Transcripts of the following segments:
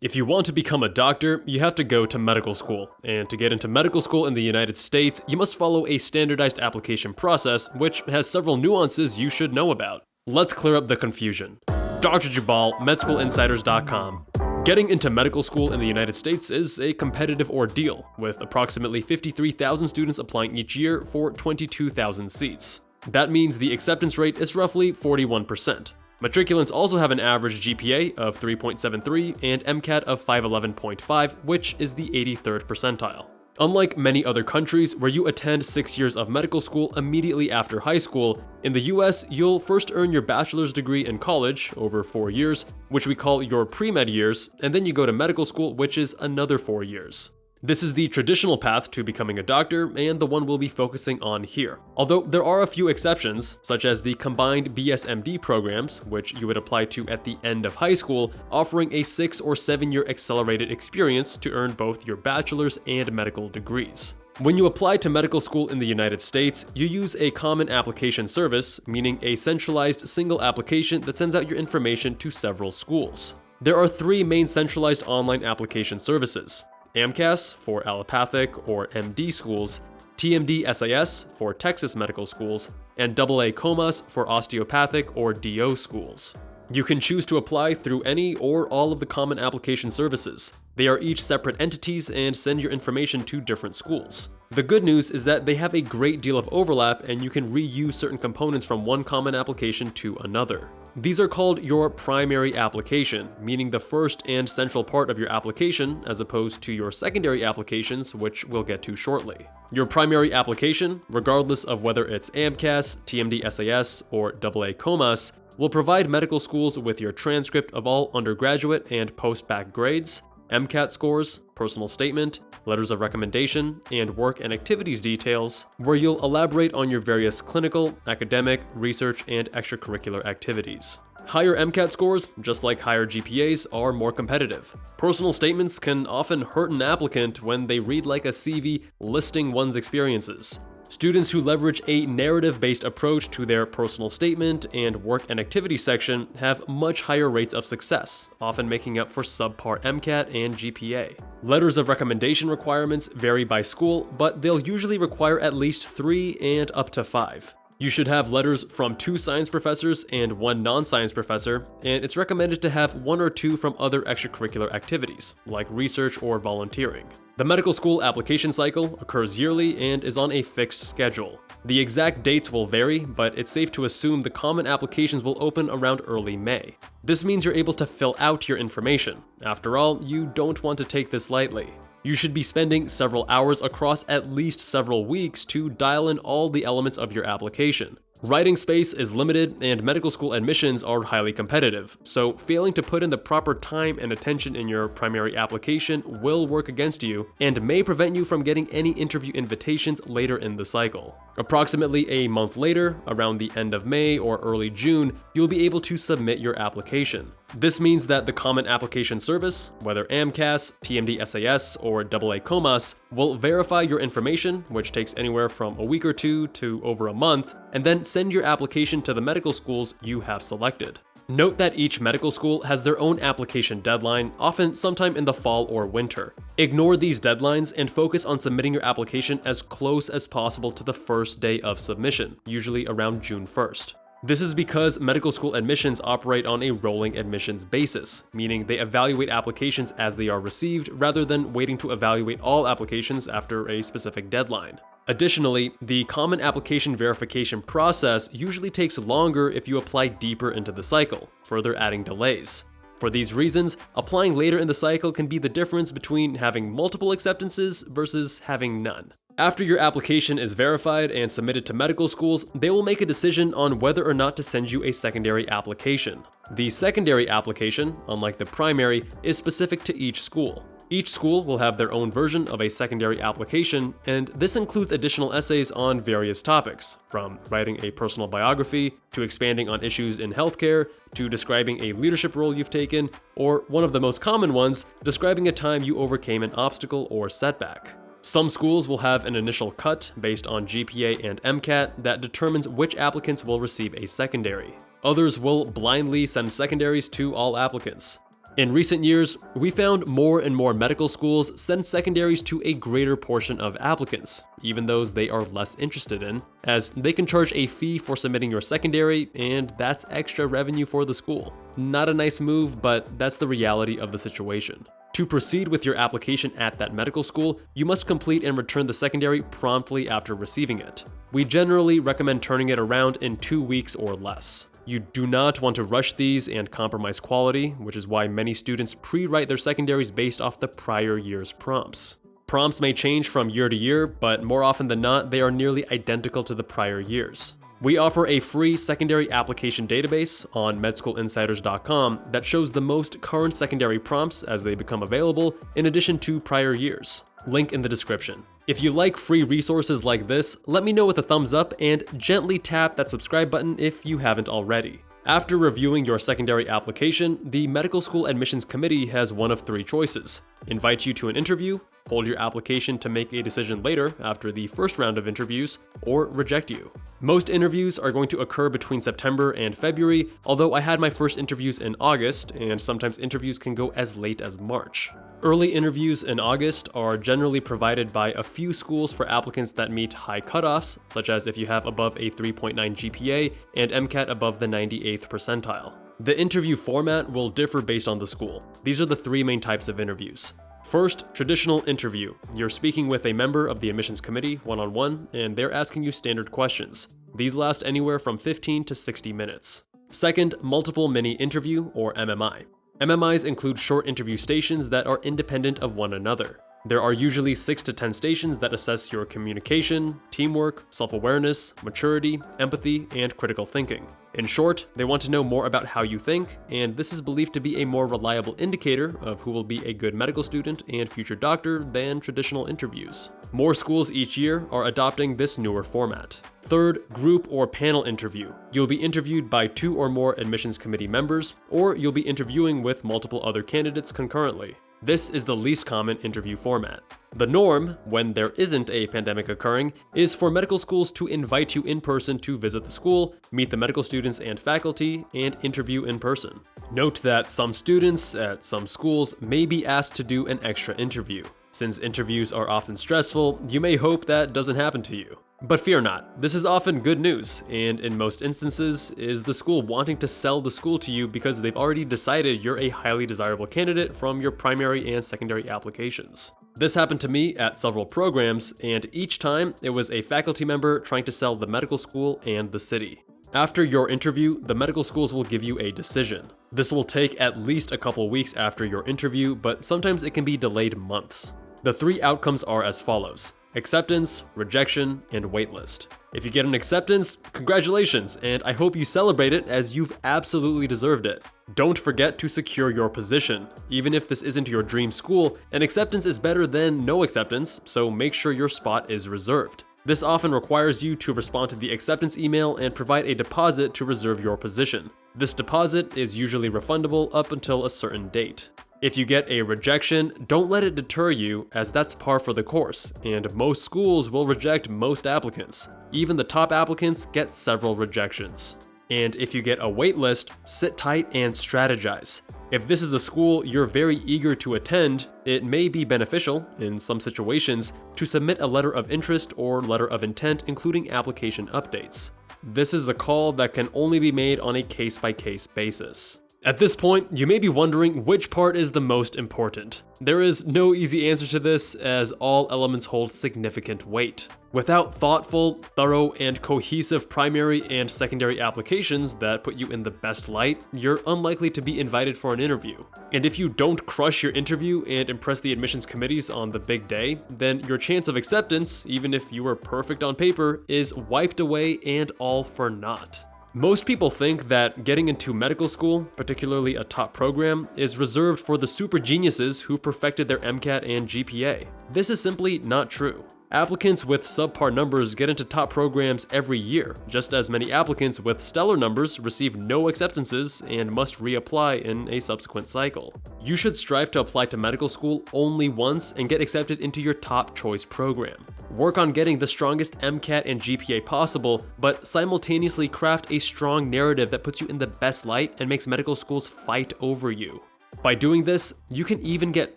If you want to become a doctor, you have to go to medical school, and to get into medical school in the United States, you must follow a standardized application process, which has several nuances you should know about. Let's clear up the confusion. Dr. Jabal, MedSchoolInsiders.com. Getting into medical school in the United States is a competitive ordeal, with approximately 53,000 students applying each year for 22,000 seats. That means the acceptance rate is roughly 41%. Matriculants also have an average GPA of 3.73 and MCAT of 511.5, which is the 83rd percentile. Unlike many other countries where you attend 6 years of medical school immediately after high school, in the US, you'll first earn your bachelor's degree in college over 4 years, which we call your Premed years, and then you go to medical school, which is another 4 years. This is the traditional path to becoming a doctor, and the one we'll be focusing on here. Although there are a few exceptions, such as the combined BSMD programs, which you would apply to at the end of high school, offering a 6 or 7 year accelerated experience to earn both your bachelor's and medical degrees. When you apply to medical school in the United States, you use a common application service, meaning a centralized single application that sends out your information to several schools. There are 3 main centralized online application services: AMCAS for allopathic or MD schools, TMDSAS for Texas medical schools, and AACOMAS for osteopathic or DO schools. You can choose to apply through any or all of the common application services. They are each separate entities and send your information to different schools. The good news is that they have a great deal of overlap, and you can reuse certain components from one common application to another. These are called your primary application, meaning the first and central part of your application, as opposed to your secondary applications, which we'll get to shortly. Your primary application, regardless of whether it's AMCAS, TMDSAS, or AACOMAS, will provide medical schools with your transcript of all undergraduate and post-bac grades, MCAT scores, personal statement, letters of recommendation, and work and activities details, where you'll elaborate on your various clinical, academic, research, and extracurricular activities. Higher MCAT scores, just like higher GPAs, are more competitive. Personal statements can often hurt an applicant when they read like a CV listing one's experiences. Students who leverage a narrative-based approach to their personal statement and work and activity section have much higher rates of success, often making up for subpar MCAT and GPA. Letters of recommendation requirements vary by school, but they'll usually require at least 3 and up to 5. You should have letters from 2 science professors and 1 non-science professor, and it's recommended to have 1 or 2 from other extracurricular activities, like research or volunteering. The medical school application cycle occurs yearly and is on a fixed schedule. The exact dates will vary, but it's safe to assume the common applications will open around early May. This means you're able to fill out your information. After all, you don't want to take this lightly. You should be spending several hours across at least several weeks to dial in all the elements of your application. Writing space is limited, and medical school admissions are highly competitive, so failing to put in the proper time and attention in your primary application will work against you and may prevent you from getting any interview invitations later in the cycle. Approximately a month later, around the end of May or early June, you'll be able to submit your application. This means that the Common Application Service, whether AMCAS, TMDSAS, or AACOMAS, will verify your information, which takes anywhere from a week or 2 to over a month, and then send your application to the medical schools you have selected. Note that each medical school has their own application deadline, often sometime in the fall or winter. Ignore these deadlines and focus on submitting your application as close as possible to the first day of submission, usually around June 1st. This is because medical school admissions operate on a rolling admissions basis, meaning they evaluate applications as they are received rather than waiting to evaluate all applications after a specific deadline. Additionally, the common application verification process usually takes longer if you apply deeper into the cycle, further adding delays. For these reasons, applying later in the cycle can be the difference between having multiple acceptances versus having none. After your application is verified and submitted to medical schools, they will make a decision on whether or not to send you a secondary application. The secondary application, unlike the primary, is specific to each school. Each school will have their own version of a secondary application, and this includes additional essays on various topics, from writing a personal biography, to expanding on issues in healthcare, to describing a leadership role you've taken, or one of the most common ones, describing a time you overcame an obstacle or setback. Some schools will have an initial cut based on GPA and MCAT that determines which applicants will receive a secondary. Others will blindly send secondaries to all applicants. In recent years, we found more and more medical schools send secondaries to a greater portion of applicants, even those they are less interested in, as they can charge a fee for submitting your secondary, and that's extra revenue for the school. Not a nice move, but that's the reality of the situation. To proceed with your application at that medical school, you must complete and return the secondary promptly after receiving it. We generally recommend turning it around in 2 weeks or less. You do not want to rush these and compromise quality, which is why many students pre-write their secondaries based off the prior year's prompts. Prompts may change from year to year, but more often than not, they are nearly identical to the prior years. We offer a free secondary application database on medschoolinsiders.com that shows the most current secondary prompts as they become available, in addition to prior years. Link in the description. If you like free resources like this, let me know with a thumbs up and gently tap that subscribe button if you haven't already. After reviewing your secondary application, the medical school admissions committee has one of 3 choices: invite you to an interview, hold your application to make a decision later after the first round of interviews, or reject you. Most interviews are going to occur between September and February, although I had my first interviews in August, and sometimes interviews can go as late as March. Early interviews in August are generally provided by a few schools for applicants that meet high cutoffs, such as if you have above a 3.9 GPA and MCAT above the 98th percentile. The interview format will differ based on the school. These are the 3 main types of interviews. First, traditional interview. You're speaking with a member of the admissions committee one-on-one, and they're asking you standard questions. These last anywhere from 15 to 60 minutes. Second, multiple mini interview, or MMI. MMIs include short interview stations that are independent of one another. There are usually 6 to 10 stations that assess your communication, teamwork, self-awareness, maturity, empathy, and critical thinking. In short, they want to know more about how you think, and this is believed to be a more reliable indicator of who will be a good medical student and future doctor than traditional interviews. More schools each year are adopting this newer format. Third, group or panel interview. You'll be interviewed by 2 or more admissions committee members, or you'll be interviewing with multiple other candidates concurrently. This is the least common interview format. The norm, when there isn't a pandemic occurring, is for medical schools to invite you in person to visit the school, meet the medical students and faculty, and interview in person. Note that some students at some schools may be asked to do an extra interview. Since interviews are often stressful, you may hope that doesn't happen to you. But fear not, this is often good news, and in most instances is the school wanting to sell the school to you because they've already decided you're a highly desirable candidate from your primary and secondary applications. This happened to me at several programs, and each time it was a faculty member trying to sell the medical school and the city. After your interview, the medical schools will give you a decision. This will take at least a couple weeks after your interview, but sometimes it can be delayed months. The 3 outcomes are as follows: acceptance, rejection, and waitlist. If you get an acceptance, congratulations, and I hope you celebrate it as you've absolutely deserved it. Don't forget to secure your position. Even if this isn't your dream school, an acceptance is better than no acceptance, so make sure your spot is reserved. This often requires you to respond to the acceptance email and provide a deposit to reserve your position. This deposit is usually refundable up until a certain date. If you get a rejection, don't let it deter you, as that's par for the course, and most schools will reject most applicants. Even the top applicants get several rejections. And if you get a waitlist, sit tight and strategize. If this is a school you're very eager to attend, it may be beneficial, in some situations, to submit a letter of interest or letter of intent including application updates. This is a call that can only be made on a case-by-case basis. At this point, you may be wondering which part is the most important. There is no easy answer to this, as all elements hold significant weight. Without thoughtful, thorough, and cohesive primary and secondary applications that put you in the best light, you're unlikely to be invited for an interview. And if you don't crush your interview and impress the admissions committees on the big day, then your chance of acceptance, even if you were perfect on paper, is wiped away and all for naught. Most people think that getting into medical school, particularly a top program, is reserved for the super geniuses who perfected their MCAT and GPA. This is simply not true. Applicants with subpar numbers get into top programs every year, just as many applicants with stellar numbers receive no acceptances and must reapply in a subsequent cycle. You should strive to apply to medical school only once and get accepted into your top choice program. Work on getting the strongest MCAT and GPA possible, but simultaneously craft a strong narrative that puts you in the best light and makes medical schools fight over you. By doing this, you can even get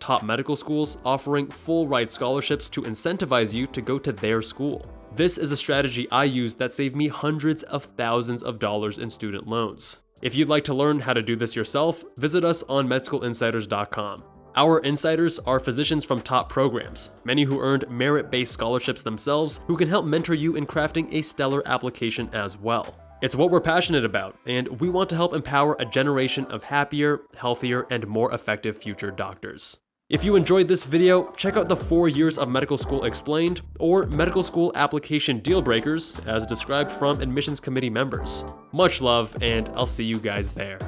top medical schools offering full ride scholarships to incentivize you to go to their school. This is a strategy I use that saved me hundreds of thousands of dollars in student loans. If you'd like to learn how to do this yourself, visit us on medschoolinsiders.com. Our insiders are physicians from top programs, many who earned merit-based scholarships themselves, who can help mentor you in crafting a stellar application as well. It's what we're passionate about, and we want to help empower a generation of happier, healthier, and more effective future doctors. If you enjoyed this video, check out the 4 years of medical school explained, or medical school application deal breakers, as described from admissions committee members. Much love, and I'll see you guys there.